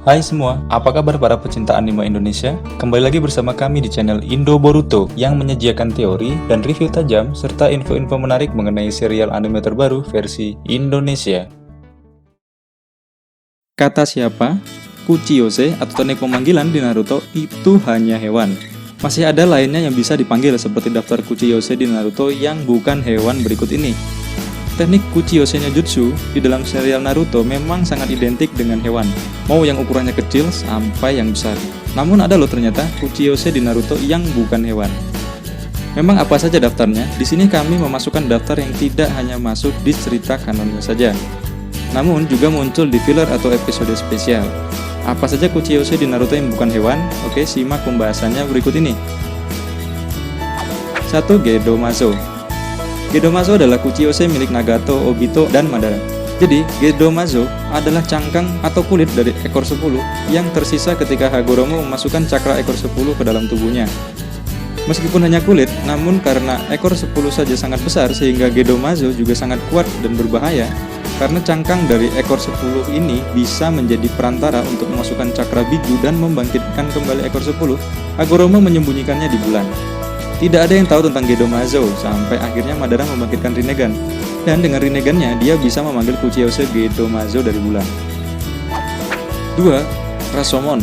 Hai semua, apa kabar para pecinta anime Indonesia? Kembali lagi bersama kami di channel Indo Boruto yang menyediakan teori dan review tajam serta info-info menarik mengenai serial anime terbaru versi Indonesia. Kata siapa? Kuchiyose atau teknik pemanggilan di Naruto itu hanya hewan. Masih ada lainnya yang bisa dipanggil seperti daftar Kuchiyose di Naruto yang bukan hewan berikut ini. Teknik Kuchiyose no Jutsu di dalam serial Naruto memang sangat identik dengan hewan, mau yang ukurannya kecil sampai yang besar. Namun ada loh ternyata Kuchiyose di Naruto yang bukan hewan. Memang apa saja daftarnya? Di sini kami memasukkan daftar yang tidak hanya masuk di cerita kanonnya saja, namun juga muncul di filler atau episode spesial. Apa saja Kuchiyose di Naruto yang bukan hewan? Oke, simak pembahasannya berikut ini. 1. Gedomazo. Gedomazo adalah Kuchiyose milik Nagato, Obito, dan Madara. Jadi, Gedomazo adalah cangkang atau kulit dari ekor 10 yang tersisa ketika Hagoromo memasukkan cakra ekor 10 ke dalam tubuhnya. Meskipun hanya kulit, namun karena ekor 10 saja sangat besar sehingga Gedomazo juga sangat kuat dan berbahaya. Karena cangkang dari ekor 10 ini bisa menjadi perantara untuk memasukkan cakra biju dan membangkitkan kembali ekor 10, Hagoromo menyembunyikannya di bulan. Tidak ada yang tahu tentang Gedomazo sampai akhirnya Madara membangkitkan Rinnegan. Dan dengan Rinnegannya, dia bisa memanggil Kuchiyose Gedomazo dari bulan. 2. Rashomon.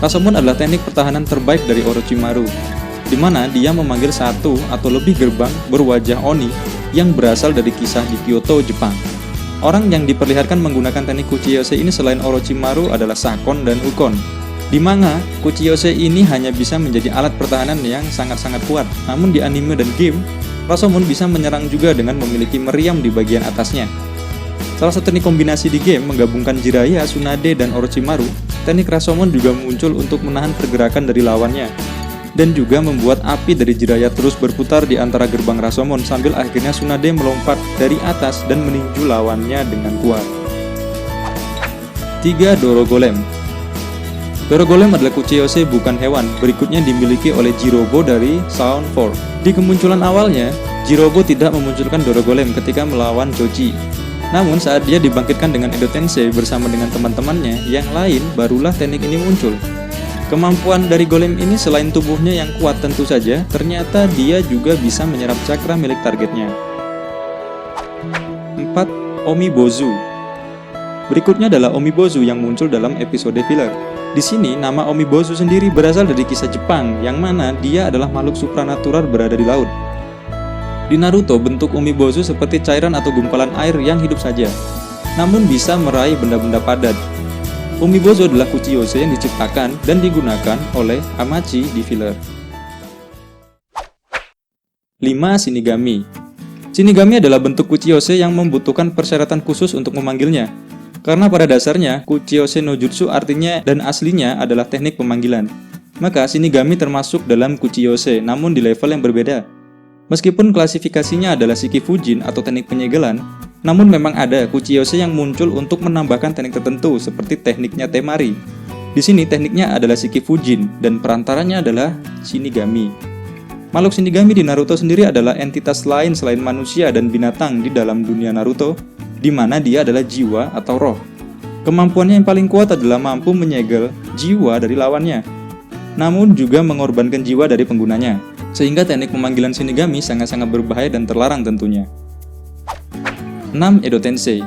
Rashomon adalah teknik pertahanan terbaik dari Orochimaru, di mana dia memanggil satu atau lebih gerbang berwajah Oni yang berasal dari kisah di Kyoto, Jepang. Orang yang diperlihatkan menggunakan teknik Kuchiyose ini selain Orochimaru adalah Sakon dan Ukon, di mana Kuchiyose ini hanya bisa menjadi alat pertahanan yang sangat-sangat kuat. Namun di anime dan game, Rashomon bisa menyerang juga dengan memiliki meriam di bagian atasnya. Salah satu teknik kombinasi di game menggabungkan Jiraiya, Tsunade, dan Orochimaru. Teknik Rashomon juga muncul untuk menahan pergerakan dari lawannya, dan juga membuat api dari Jiraiya terus berputar di antara gerbang Rashomon sambil akhirnya Tsunade melompat dari atas dan meninju lawannya dengan kuat. 3. Doro Golem. Doro Golem adalah Kuchiyose bukan hewan, berikutnya dimiliki oleh Jirobo dari Sound 4. Di kemunculan awalnya, Jirobo tidak memunculkan Doro Golem ketika melawan Choji. Namun saat dia dibangkitkan dengan Edo Tensei bersama dengan teman-temannya yang lain, barulah teknik ini muncul. Kemampuan dari golem ini selain tubuhnya yang kuat tentu saja, ternyata dia juga bisa menyerap cakra milik targetnya. 4. Omibozu. Berikutnya adalah Omibozu yang muncul dalam episode filler. Di sini, nama Omibozu sendiri berasal dari kisah Jepang, yang mana dia adalah makhluk supranatural berada di laut. Di Naruto, bentuk Omibozu seperti cairan atau gumpalan air yang hidup saja, namun bisa meraih benda-benda padat. Omibozu adalah Kuchiyose yang diciptakan dan digunakan oleh Hamachi di filler. 5. Shinigami. Shinigami adalah bentuk Kuchiyose yang membutuhkan persyaratan khusus untuk memanggilnya. Karena pada dasarnya, Kuchiyose no Jutsu artinya dan aslinya adalah teknik pemanggilan. Maka Shinigami termasuk dalam Kuchiyose, namun di level yang berbeda. Meskipun klasifikasinya adalah Shiki Fujin atau teknik penyegelan, namun memang ada Kuchiyose yang muncul untuk menambahkan teknik tertentu seperti tekniknya Temari. Di sini tekniknya adalah Shiki Fujin dan perantaranya adalah Shinigami. Makhluk Shinigami di Naruto sendiri adalah entitas lain selain manusia dan binatang di dalam dunia Naruto, di mana dia adalah jiwa atau roh. Kemampuannya yang paling kuat adalah mampu menyegel jiwa dari lawannya, namun juga mengorbankan jiwa dari penggunanya, sehingga teknik pemanggilan Shinigami sangat-sangat berbahaya dan terlarang tentunya. 6. Edo Tensei.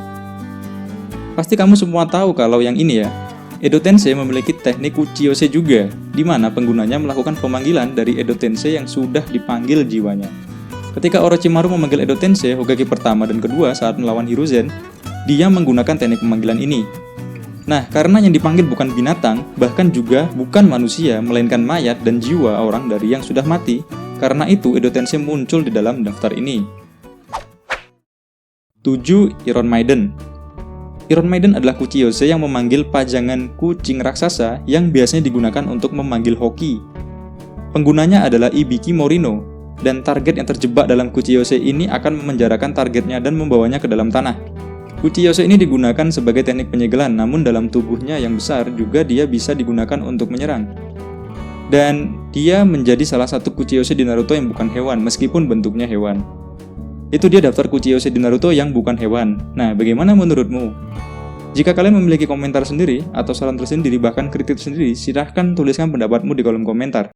Pasti kamu semua tahu kalau yang ini ya. Edo Tensei memiliki teknik Kuchiyose juga, di mana penggunanya melakukan pemanggilan dari Edo Tensei yang sudah dipanggil jiwanya. Ketika Orochimaru memanggil Edo Tensei Hokage pertama dan kedua saat melawan Hiruzen, dia menggunakan teknik pemanggilan ini. Nah, karena yang dipanggil bukan binatang, bahkan juga bukan manusia, melainkan mayat dan jiwa orang dari yang sudah mati, karena itu Edo Tensei muncul di dalam daftar ini. 7. Iron Maiden. Iron Maiden adalah Kuchiyose yang memanggil pajangan kucing raksasa yang biasanya digunakan untuk memanggil Hoki. Penggunanya adalah Ibiki Morino, dan target yang terjebak dalam Kuchiyose ini akan memenjarakan targetnya dan membawanya ke dalam tanah. Kuchiyose ini digunakan sebagai teknik penyegelan, namun dalam tubuhnya yang besar juga dia bisa digunakan untuk menyerang. Dan dia menjadi salah satu Kuchiyose di Naruto yang bukan hewan, meskipun bentuknya hewan. Itu dia daftar Kuchiyose di Naruto yang bukan hewan. Nah, bagaimana menurutmu? Jika kalian memiliki komentar sendiri, atau saran tersendiri, bahkan kritik sendiri, silahkan tuliskan pendapatmu di kolom komentar.